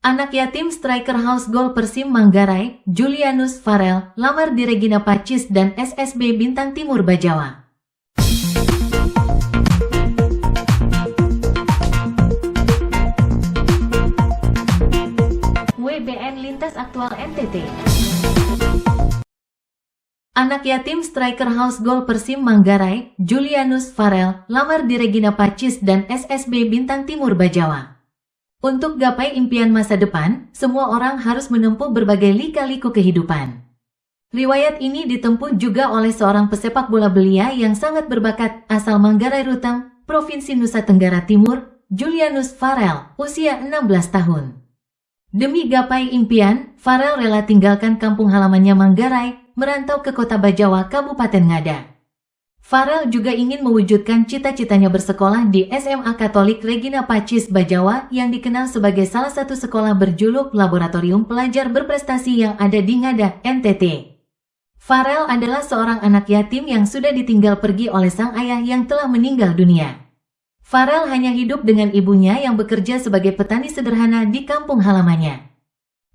Anak yatim striker House Gol Persim Manggarai, Julianus Farel, lamar di Regina Pacis dan SSB Bintang Timur Bajawa. WBN Lintas Aktual NTT. Anak yatim striker House Gol Persim Manggarai, Julianus Farel, lamar di Regina Pacis dan SSB Bintang Timur Bajawa. Untuk gapai impian masa depan, semua orang harus menempuh berbagai lika-liku kehidupan. Riwayat ini ditempuh juga oleh seorang pesepak bola belia yang sangat berbakat asal Manggarai Ruteng, Provinsi Nusa Tenggara Timur, Julianus Farel, usia 16 tahun. Demi gapai impian, Farel rela tinggalkan kampung halamannya Manggarai, merantau ke kota Bajawa, Kabupaten Ngada. Farel juga ingin mewujudkan cita-citanya bersekolah di SMA Katolik Regina Pacis Bajawa yang dikenal sebagai salah satu sekolah berjuluk Laboratorium Pelajar Berprestasi yang ada di Ngada, NTT. Farel adalah seorang anak yatim yang sudah ditinggal pergi oleh sang ayah yang telah meninggal dunia. Farel hanya hidup dengan ibunya yang bekerja sebagai petani sederhana di kampung halamannya.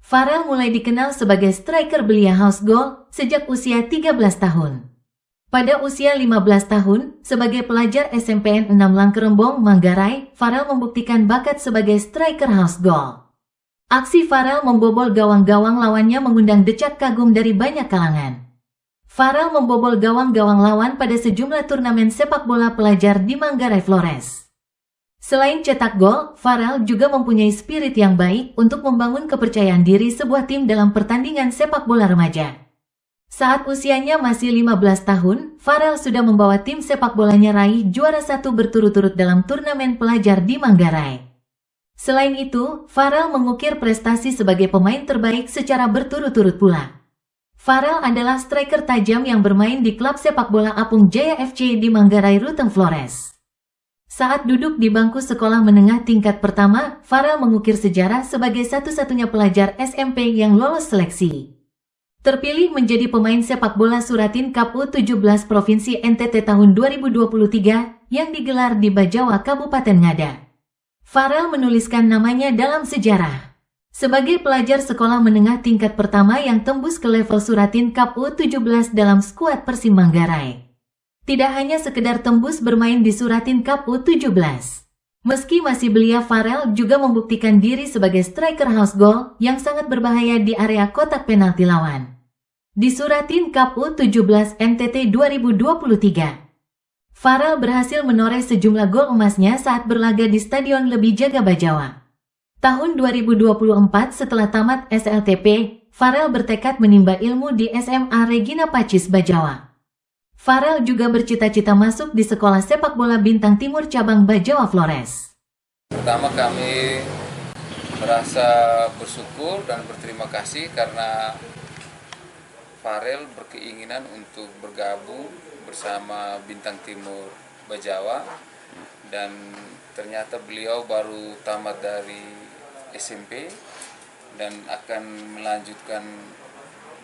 Farel mulai dikenal sebagai striker belia House Gol sejak usia 13 tahun. Pada usia 15 tahun, sebagai pelajar SMPN 6 Langkerembong, Manggarai, Farel membuktikan bakat sebagai striker House Gol. Aksi Farel membobol gawang-gawang lawannya mengundang decak kagum dari banyak kalangan. Farel membobol gawang-gawang lawan pada sejumlah turnamen sepak bola pelajar di Manggarai Flores. Selain cetak gol, Farel juga mempunyai spirit yang baik untuk membangun kepercayaan diri sebuah tim dalam pertandingan sepak bola remaja. Saat usianya masih 15 tahun, Farel sudah membawa tim sepak bolanya raih juara 1 berturut-turut dalam turnamen pelajar di Manggarai. Selain itu, Farel mengukir prestasi sebagai pemain terbaik secara berturut-turut pula. Farel adalah striker tajam yang bermain di klub sepak bola Apung Jaya FC di Manggarai Ruteng Flores. Saat duduk di bangku sekolah menengah tingkat pertama, Farel mengukir sejarah sebagai satu-satunya pelajar SMP yang lolos seleksi. Terpilih menjadi pemain sepak bola Suratin Cup U17 Provinsi NTT tahun 2023 yang digelar di Bajawa, Kabupaten Ngada. Farel menuliskan namanya dalam sejarah sebagai pelajar sekolah menengah tingkat pertama yang tembus ke level Suratin Cup U17 dalam skuad Persim Manggarai. Tidak hanya sekedar tembus bermain di Suratin Cup U17. Meski masih belia, Farel juga membuktikan diri sebagai striker House Gol yang sangat berbahaya di area kotak penalti lawan. Di Suratin Cup U17 NTT 2023, Farel berhasil menoreh sejumlah gol emasnya saat berlaga di Stadion Lebih Jaga Bajawa. Tahun 2024 setelah tamat SLTP, Farel bertekad menimba ilmu di SMA Regina Pacis Bajawa. Farel juga bercita-cita masuk di sekolah sepak bola Bintang Timur cabang Bajawa Flores. Pertama, kami merasa bersyukur dan berterima kasih karena Farel berkeinginan untuk bergabung bersama Bintang Timur Bajawa, dan ternyata beliau baru tamat dari SMP dan akan melanjutkan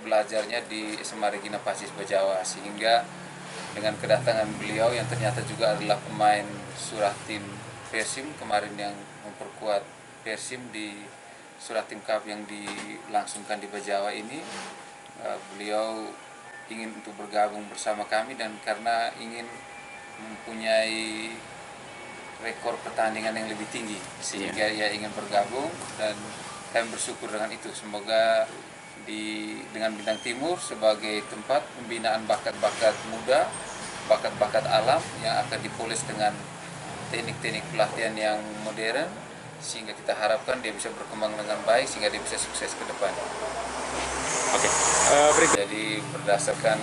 belajarnya di SMA Regina Pacis Bajawa, sehingga dengan kedatangan beliau yang ternyata juga adalah pemain Suratin Persim kemarin yang memperkuat Persim di Suratin Cup yang dilangsungkan di Bajawa ini, beliau ingin untuk bergabung bersama kami, dan karena ingin mempunyai rekor pertandingan yang lebih tinggi sehingga ia ingin bergabung, dan kami bersyukur dengan itu. Semoga dengan Bintang Timur sebagai tempat pembinaan bakat-bakat muda, bakat-bakat alam yang akan dipoles dengan teknik-teknik pelatihan yang modern, sehingga kita harapkan dia bisa berkembang dengan baik sehingga dia bisa sukses ke depan. Oke. Jadi berdasarkan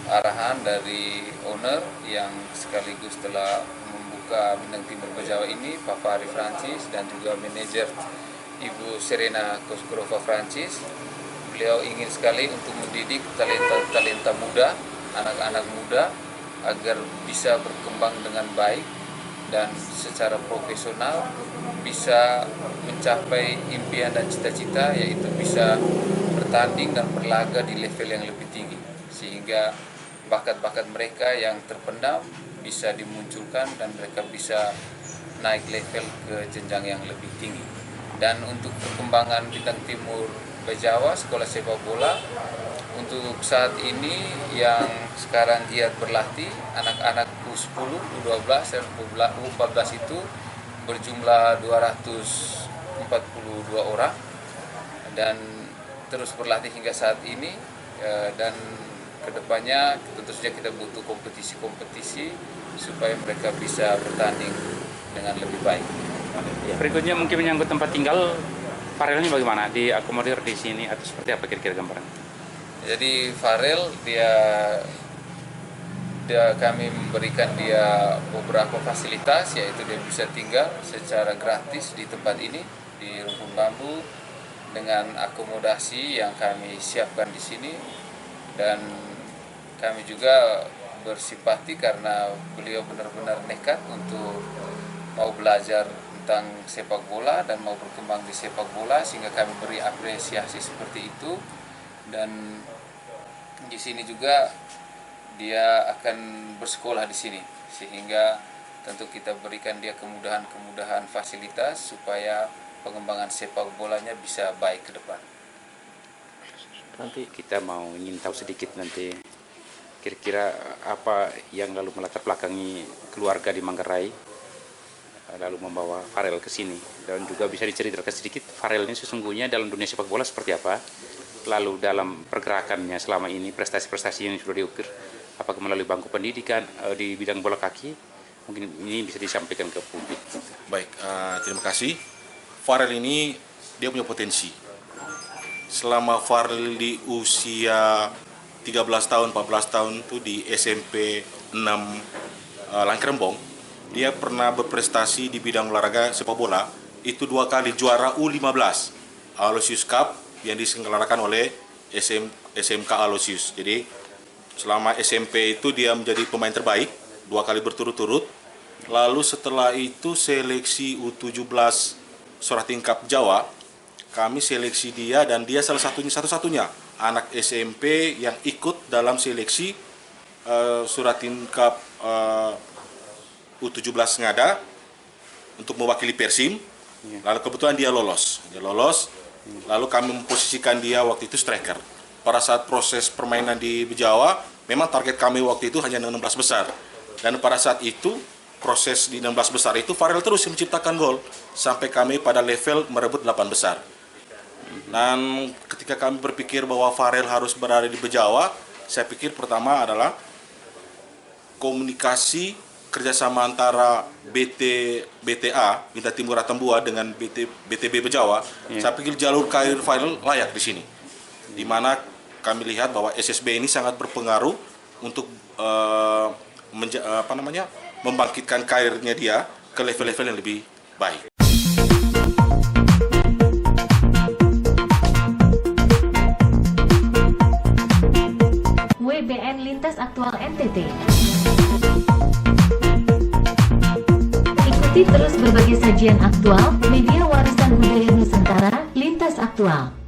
arahan dari owner yang sekaligus telah membuka Bintang Timur Bajawa ini, Pak Ari Francis, dan juga manajer Ibu Serena Kosgrova Francis, beliau ingin sekali untuk mendidik talenta-talenta muda, anak-anak muda, agar bisa berkembang dengan baik dan secara profesional bisa mencapai impian dan cita-cita, yaitu bisa bertanding dan berlaga di level yang lebih tinggi, sehingga bakat-bakat mereka yang terpendam bisa dimunculkan dan mereka bisa naik level ke jenjang yang lebih tinggi. Dan untuk perkembangan Bintang Timur Bajawa, sekolah sepak bola, untuk saat ini yang sekarang giat berlatih anak-anak U10, U12 dan U14 itu berjumlah 242 orang dan terus berlatih hingga saat ini, dan kedepannya tentu saja kita butuh kompetisi-kompetisi supaya mereka bisa bertanding dengan lebih baik. Berikutnya mungkin menyangkut tempat tinggal, Farel ini bagaimana? Diakomodir di sini atau seperti apa kira-kira gambaran? Jadi Farel kami memberikan dia beberapa fasilitas, yaitu dia bisa tinggal secara gratis di tempat ini di rumpun bambu dengan akomodasi yang kami siapkan di sini, dan kami juga bersimpati karena beliau benar-benar nekat untuk mau belajar tentang sepak bola dan mau berkembang di sepak bola, sehingga kami beri apresiasi seperti itu. Dan di sini juga dia akan bersekolah di sini, sehingga tentu kita berikan dia kemudahan-kemudahan fasilitas supaya pengembangan sepak bolanya bisa baik ke depan. Nanti kita ingin tahu sedikit nanti kira-kira apa yang lalu melatar belakangi keluarga di Manggarai lalu membawa Farel ke sini, dan juga bisa diceritakan sedikit Farel ini sesungguhnya dalam dunia sepak bola seperti apa, lalu dalam pergerakannya selama ini prestasi-prestasi yang sudah diukir apakah melalui bangku pendidikan di bidang bola kaki, mungkin ini bisa disampaikan ke publik. Baik, terima kasih. Farel ini dia punya potensi. Selama Farel di usia 13 tahun, 14 tahun itu di SMP 6 Langkerembong, dia pernah berprestasi di bidang olahraga sepak bola, itu 2 kali juara U15 Aloysius Cup yang diselenggarakan oleh SMK Aloysius. Jadi selama SMP itu dia menjadi pemain terbaik 2 kali berturut-turut. Lalu setelah itu seleksi U17 Suratingkap Jawa, kami seleksi dia, dan dia satu-satunya anak SMP yang ikut dalam seleksi Suratingkap U17 Ngada untuk mewakili Persim. Lalu kebetulan dia lolos, lalu kami memposisikan dia waktu itu striker. Pada saat proses permainan di Jawa, memang target kami waktu itu hanya 16 besar, dan pada saat itu proses di 16 besar itu Farel terus menciptakan gol sampai kami pada level merebut 8 besar. Dan ketika kami berpikir bahwa Farel harus berada di Bejawa, saya pikir pertama adalah komunikasi kerjasama antara BTA Bintang Timur Atambua dengan BTB Bejawa. Saya pikir jalur karir Farel layak di sini, di mana kami lihat bahwa SSB ini sangat berpengaruh untuk membangkitkan karirnya dia ke level-level yang lebih baik. WBN Lintas Aktual NTT. Ikuti terus berbagai sajian aktual, media warisan budaya Nusantara, Lintas Aktual.